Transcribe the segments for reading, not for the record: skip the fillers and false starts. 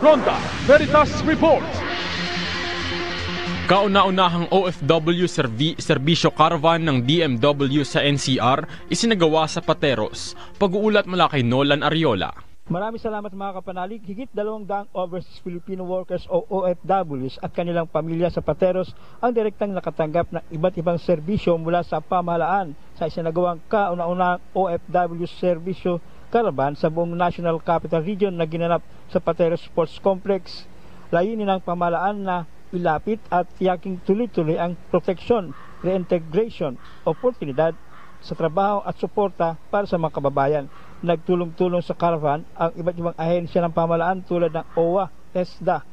Ronda Veritas Report. Kauna-unahang OFW serbisyo caravan ng DMW sa NCR isinagawa sa Pateros. Pag-uulat mula kay Nolan Ariola. Maraming salamat mga kapanalig. Higit 200 overseas Filipino workers o OFWs at kanilang pamilya sa Pateros ang direktang nakatanggap ng iba't ibang serbisyo mula sa pamahalaan sa isinagawang kauna-unahang OFW serbisyo caravan sa buong National Capital Region na ginanap sa Pateros Sports Complex. Layunin ng pamahalaan na ilapit at tiyaking tuloy-tuloy ang proteksyon, reintegration, oportunidad sa trabaho at suporta para sa mga kababayan. Nagtulong-tulong sa caravan ang iba't ibang ahensya ng pamahalaan tulad ng OWA, ESDA,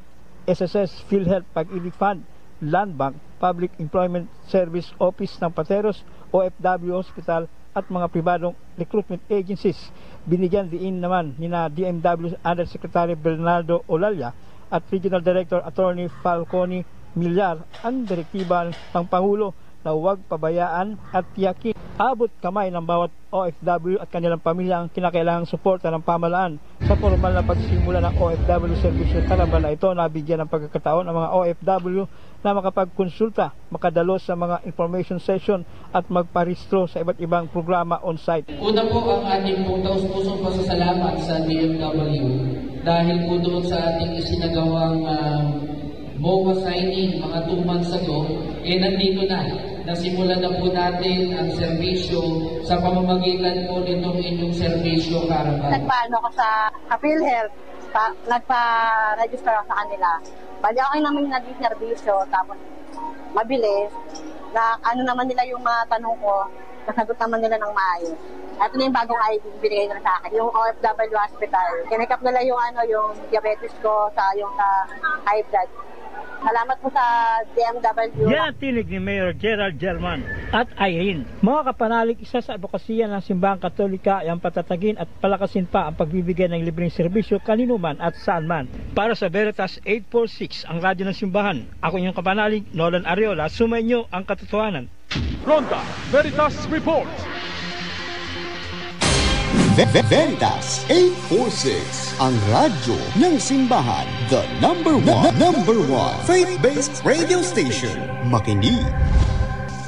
SSS, PhilHealth, Pag-ibig Fund, Land Bank, Public Employment Service Office ng Pateros, OFW Hospital at mga pribadong recruitment agencies. Binigyan diin naman ni na DMW Undersecretary Bernardo Olalla at Regional Director Attorney Falcone Millar ang direktiba ng Pangulo na huwag pabayaan at tiyakin abot kamay ng bawat OFW at kanilang pamilya ang kinakailangang suporta ng pamahalaan. Sa formal na pagsimula ng OFW Service Caravan na ito, nabigyan ng pagkakataon ang mga OFW na makapagkonsulta, makadalo sa mga information session at magparehistro sa iba't ibang programa on-site. Una po ang ating taus-pusong pasasalamat sa DMW dahil po doon sa ating isinagawang MOA signing mga 2 months ago, nandito na. Nasimulan na po natin ang serbisyo sa pamamagitan po nitong inyong serbisyo caravan. Nagpaano ko sa PhilHealth, nagpa-register ako sa kanila. Bali ako naman naging serbisyo, tapos mabilis, na ano naman nila yung mga tanong ko, nasagot naman nila ng maayos. Ito na yung bagong ID binigay nila sa akin, yung OFW Hospital. Kinekap nila yung yung diabetes ko, sa high blood. Salamat po sa DMW. Yan ang tinig ni Mayor Gerald German at Irene. Mga kapanalig, isa sa advokasya ng Simbahang Katolika ay ang patatagin at palakasin pa ang pagbibigay ng libreng serbisyo kanino man at saan man. Para sa Veritas 846, ang radyo ng simbahan. Ako inyong kapanalig, Nolan Ariola. Sumainyo ang katotohanan. Ronda Veritas Report. Veritas 846, ang radyo ng simbahan, the number one faith-based radio station. Makinig